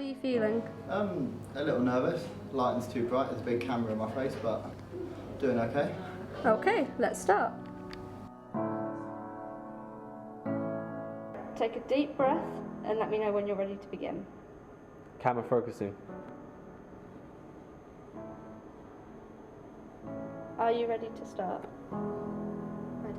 are you feeling? A little nervous. Lighting's too bright, there's a big camera in my face, but doing okay. Okay, let's start. Take a deep breath and let me know when you're ready to begin. Camera focusing. Are you ready to start? Ready.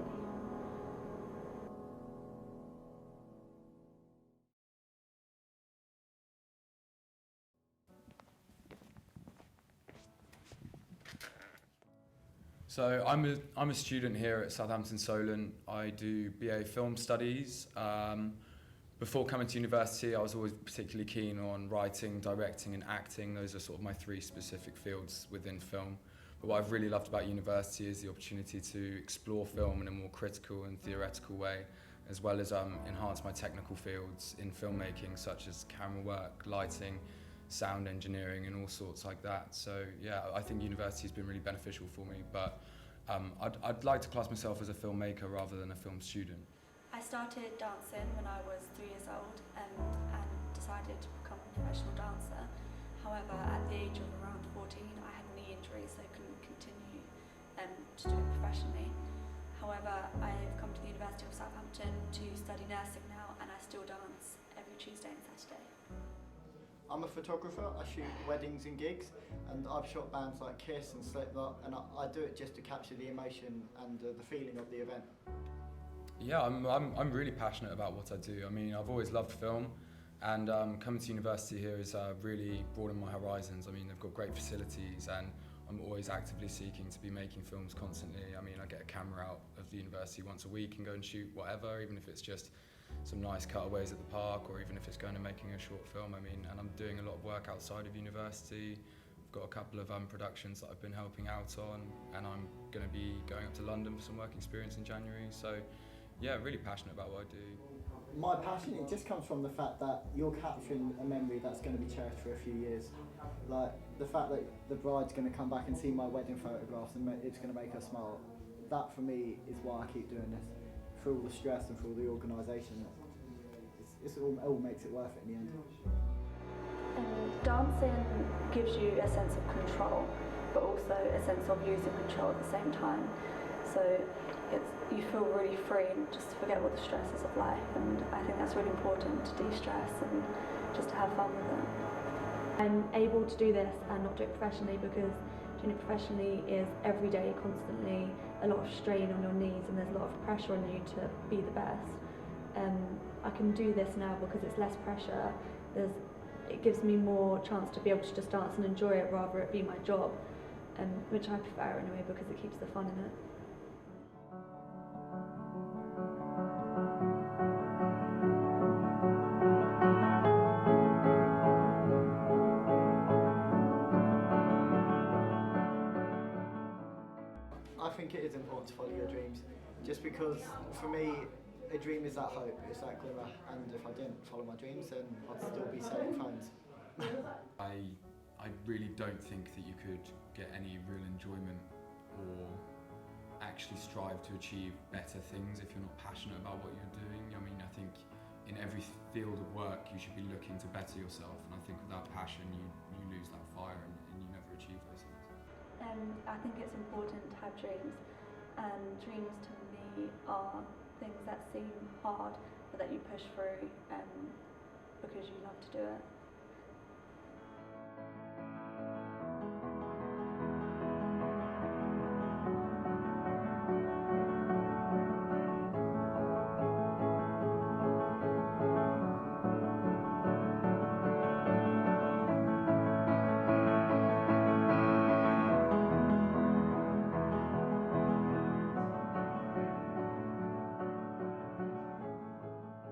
So I'm a student here at Southampton Solent. I do BA Film Studies. Before coming to university, I was always particularly keen on writing, directing and acting. Those are sort of my three specific fields within film. But what I've really loved about university is the opportunity to explore film in a more critical and theoretical way, as well as enhance my technical fields in filmmaking, such as camera work, lighting, sound engineering and all sorts like that. So yeah, I think university has been really beneficial for me, but I'd like to class myself as a filmmaker rather than a film student. I started dancing when I was 3 years old and decided to become a professional dancer. However, at the age of around 14, I had a knee injury, so I couldn't continue to do it professionally. However, I've come to the University of Southampton to study nursing now, and I still dance every Tuesday and Saturday. I'm a photographer, I shoot weddings and gigs, and I've shot bands like Kiss and Slipknot, and I do it just to capture the emotion and the feeling of the event. Yeah, I'm really passionate about what I do. I mean, I've always loved film, and coming to university here has really broadened my horizons. I mean, they've got great facilities, and I'm always actively seeking to be making films constantly. I mean, I get a camera out of the university once a week and go and shoot whatever, even if it's just some nice cutaways at the park, or even if it's going and making a short film. I mean, and I'm doing a lot of work outside of university. I've got a couple of productions that I've been helping out on, and I'm going to be going up to London for some work experience in January. So yeah, really passionate about what I do. My passion, it just comes from the fact that you're capturing a memory that's going to be cherished for a few years. Like the fact that the bride's going to come back and see my wedding photographs and it's going to make her smile. That for me is why I keep doing this. For all the stress and for all the organisation, it all makes it worth it in the end. Dancing gives you a sense of control, but also a sense of losing control at the same time. So you feel really free and just forget all the stresses of life, and I think that's really important to de-stress and just to have fun with it. I'm able to do this and not do it professionally because doing it professionally is every day, constantly, a lot of strain on your knees and there's a lot of pressure on you to be the best. I can do this now because it's less pressure. It gives me more chance to be able to just dance and enjoy it rather it be my job, which I prefer anyway because it keeps the fun in it. I think it is important to follow your dreams, just because for me a dream is that hope, it's that glimmer, and if I didn't follow my dreams then I'd still be selling phones. I really don't think that you could get any real enjoyment or actually strive to achieve better things if you're not passionate about what you're doing. I mean, I think in every field of work you should be looking to better yourself, and I think without passion you lose that fire and you never achieve those things. I think it's important to have dreams, and dreams to me are things that seem hard but that you push through because you love to do it.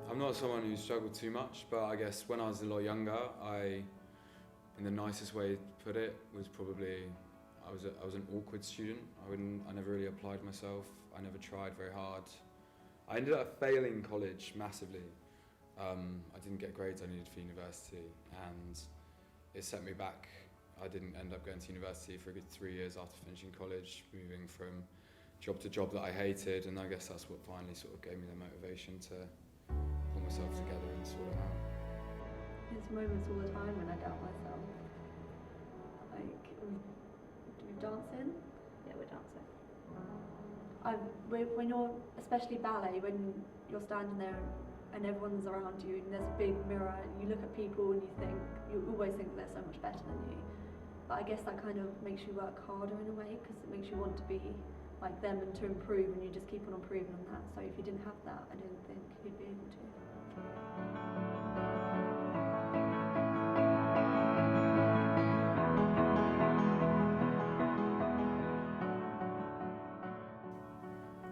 I'm not someone who struggled too much, but I guess when I was a lot younger, in the nicest way to put it, was probably I was an awkward student. I never really applied myself. I never tried very hard. I ended up failing college massively. I didn't get grades I needed for university, and it set me back. I didn't end up going to university for a good 3 years after finishing college, moving from job to job that I hated, and I guess that's what finally sort of gave me the motivation to pull myself together and sort it out. There's moments all the time when I doubt myself. Like, we're dancing. Yeah, we're dancing. When you're, especially ballet, when you're standing there and everyone's around you and there's a big mirror and you look at people and you always think they're so much better than you. But I guess that kind of makes you work harder in a way, because it makes you want to be like them and to improve, and you just keep on improving on that. So if you didn't have that, I don't think you'd be able to.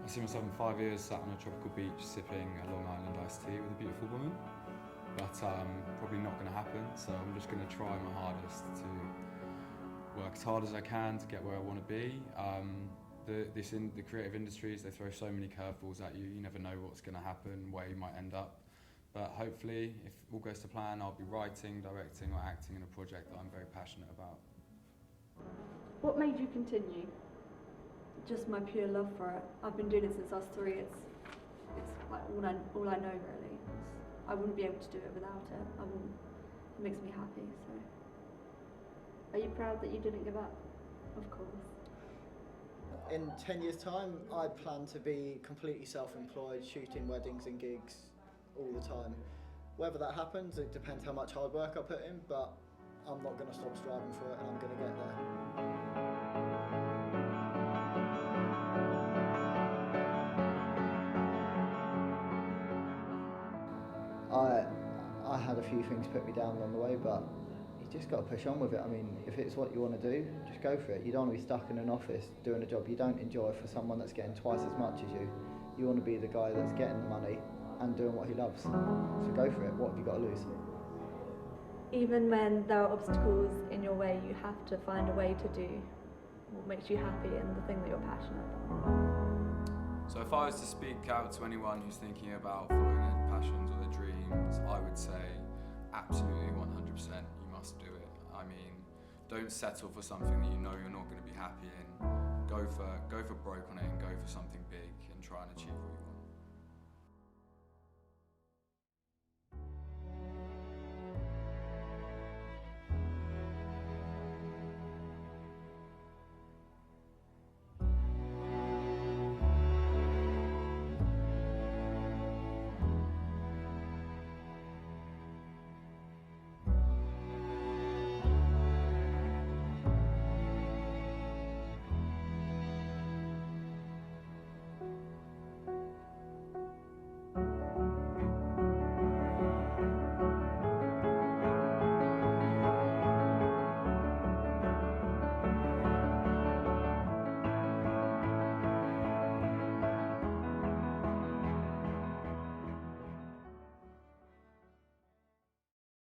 I see myself in 5 years sat on a tropical beach sipping a Long Island iced tea with a beautiful woman, but probably not going to happen, so I'm just going to try my hardest to work as hard as I can to get where I want to be. The creative industries, they throw so many curveballs at you, you never know what's going to happen, where you might end up, but hopefully, if all goes to plan, I'll be writing, directing or acting in a project that I'm very passionate about. What made you continue? Just my pure love for it. I've been doing it since I was 3. It's like all I know really. I wouldn't be able to do it without it. It makes me happy. So. Are you proud that you didn't give up? Of course. In 10 years' time, I plan to be completely self-employed, shooting weddings and gigs all the time. Whether that happens, it depends how much hard work I put in, but I'm not going to stop striving for it and I'm going to get there. I had a few things put me down along the way, but you just got to push on with it. I mean, if it's what you want to do, just go for it. You don't want to be stuck in an office doing a job you don't enjoy for someone that's getting twice as much as you. You want to be the guy that's getting the money and doing what he loves. So go for it. What have you got to lose? Even when there are obstacles in your way, you have to find a way to do what makes you happy and the thing that you're passionate about. So if I was to speak out to anyone who's thinking about following their passions or their dreams, I would say absolutely 100% you must do it. I mean, don't settle for something that you know you're not going to be happy in. Go for broke on it and go for something big and try and achieve what you want.